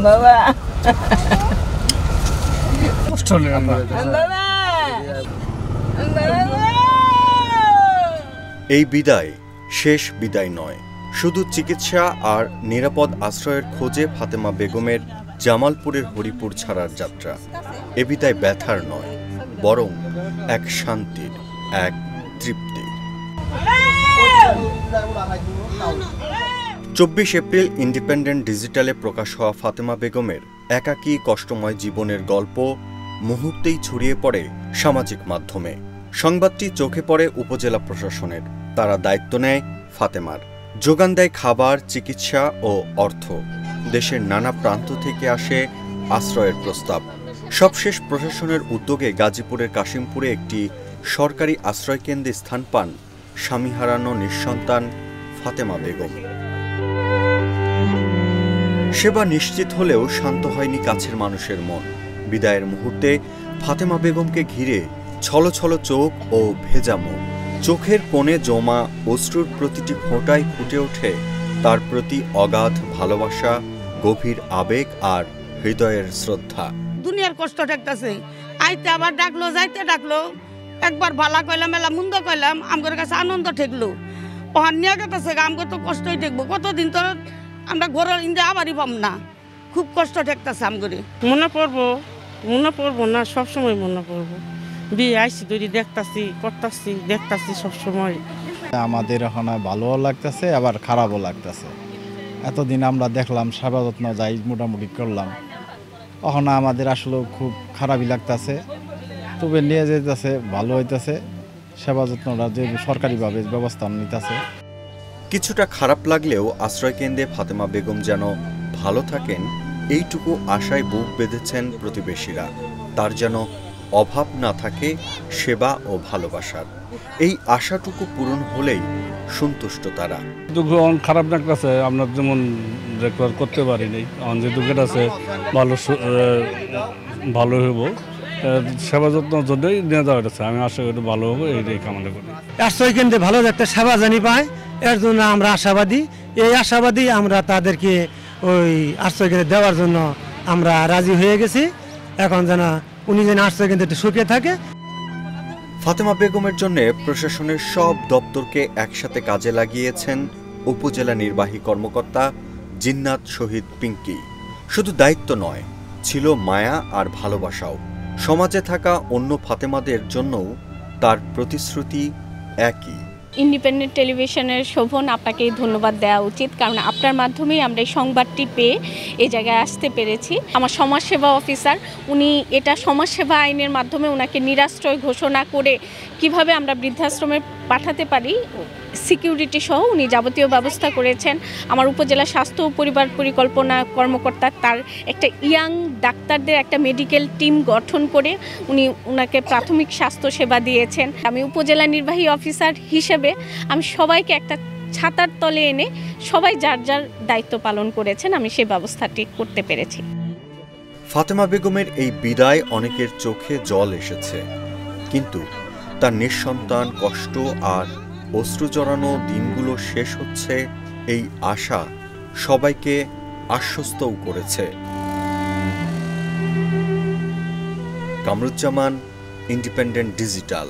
বাবা কষ্ট নেই আমরা। এই বিদায় শেষ বিদায় নয়, শুধু চিকিৎসা আর নিরাপদ আশ্রয়ের খোঁজে ফাতেমা বেগমের জামালপুরের হরিপুর ছাড়ার যাত্রা। এ বিদায় ব্যথার নয়, বরং এক শান্তির, এক তৃপ্তির। 24 এপ্রিল ইন্ডিপেন্ডেন্ট ডিজিটালে প্রকাশ হওয়া ফাতেমা বেগমের একাকী কষ্টময় জীবনের গল্প মুহূর্তেই ছড়িয়ে পড়ে সামাজিক মাধ্যমে। সংবাদটি চোখে পড়ে উপজেলা প্রশাসনের। তারা দায়িত্ব নেয় ফাতেমার, যোগান দেয় খাবার, চিকিৎসা ও অর্থ। দেশের নানা প্রান্ত থেকে আসে আশ্রয়ের প্রস্তাব। সবশেষ প্রশাসনের উদ্যোগে গাজীপুরের কাশিমপুরে একটি সরকারি আশ্রয়কেন্দ্রে স্থান পান স্বামী হারানো নিঃসন্তান ফাতেমা বেগম। সেবা নিশ্চিত হলেও শান্ত হয়নি কাছের মানুষের মন। বিদায়ের মুহূর্তে ফাতেমা বেগমকে ঘিরে ছলছল চোখ ও ভেজা মুখ। চোখের কোণে জমা অশ্রুর প্রতিটি ফোঁটায় ফুটে ওঠে তার প্রতি অগাধ ভালোবাসা, গভীর আবেগ আর হৃদয়ের শ্রদ্ধা। দুনিয়ার কষ্ট ঠেকতেছে, আইতে আবার ডাকলো, যাইতে ডাকলো, একবার ভালা কইলাম, এলা মুন্দ কইলাম, আমার কাছে আনন্দ ঠেকলো। ওহান নিয়ে গেছে, আমার তো কষ্টই ঠেকবো। কতদিন তো আমরা ঘরের ইন্দে আবারই পাম না, খুব কষ্ট ঠেকতেছে আমগরে। মনে পড়বো না, সবসময় মনে পড়বো। বিয়ে আইসি তৈরি দেখতাছি সবসময়। আমাদের এখন ভালোও লাগতেছে, আবার খারাপও লাগতেছে। এতদিন আমরা দেখলাম সেবা যত্ন যাই মোটামুটি করলাম, এখন আমাদের আসলে খুব খারাপই লাগতেছে। তবে নিয়ে যেতেছে, ভালো হইতেছে, সেবা যত্নটা যে সরকারিভাবে ব্যবস্থা নিতেছে। কিছুটা খারাপ লাগলেও আশ্রয়কেন্দ্রে ফাতেমা বেগম যেন ভালো থাকেন এইটুকু আশায় বুক বেঁধেছেন প্রতিবেশীরা। তার যেন অভাব না থাকে সেবা ও ভালোবাসার। এই আশাটুকু পূরণ হলেই সন্তুষ্ট তারা। দুঃখ খারাপ লাগতেছে, আমরা যেমন রেকর্ড করতে পারিনি, যে দুঃখের আছে ভালো হইব, সেবা যত্নের জন্যই নিয়ে যাওয়া হয়েছে। আমি আশা করি ভালো হবো, এইটাই কামনা করি। আশ্রয়কেন্দ্রে ভালো একটা সেবা জানি পায়, এর জন্য আমরা আশাবাদী। এই আশাবাদী আমরা তাদেরকে ওই আশ্রয়কেন্দ্রে দেওয়ার জন্য আমরা রাজি হয়ে গেছি। এখন যেন উনি যেন আশ্রয়কেন্দ্রে সুখে থাকে। ফাতেমা বেগমের জন্য প্রশাসনের সব দপ্তরকে একসাথে কাজে লাগিয়েছেন উপজেলা নির্বাহী কর্মকর্তা জিন্নাত শহীদ পিঙ্কি। শুধু দায়িত্ব নয়, ছিল মায়া আর ভালোবাসাও। সমাজে থাকা অন্য ফাতেমাদের জন্যও তার প্রতিশ্রুতি একই। ইন্ডিপেন্ডেন্ট টেলিভিশনের শোভন, আপনাকে ধন্যবাদ দেওয়া উচিত, কারণ আপনার মাধ্যমেই আমরা এই সংবাদটি পেয়ে এই জায়গায় আসতে পেরেছি। আমার সমাজসেবা অফিসার, উনি এটা সমাজসেবা আইনের মাধ্যমে ওনাকে নিরাশ্রয় ঘোষণা করে কিভাবে আমরা বৃদ্ধাশ্রমে পাঠাতে পারি সিকিউরিটি সহ উনি যাবতীয় ব্যবস্থা করেছেন। আমার উপজেলা স্বাস্থ্য ও পরিবার পরিকল্পনা কর্মকর্তা তার একটা ইয়াং ডাক্তারদের একটা মেডিকেল টিম গঠন করে উনি ওনাকে প্রাথমিক স্বাস্থ্য সেবা দিয়েছেন। আমি উপজেলা নির্বাহী অফিসার হিসেবে আমি সবাইকে একটা ছাতার তলে এনে সবাই যার যার দায়িত্ব পালন করেছেন, আমি সেই ব্যবস্থাটি করতে পেরেছি। ফাতেমা বেগমের এই বিদায় অনেকের চোখে জল এসেছে, কিন্তু তার নিঃসন্তান কষ্ট আর অশ্রু জড়ানো দিনগুলো শেষ হচ্ছে, এই আশা সবাইকে আশ্বস্তও করেছে। Kamruzzaman, independent digital.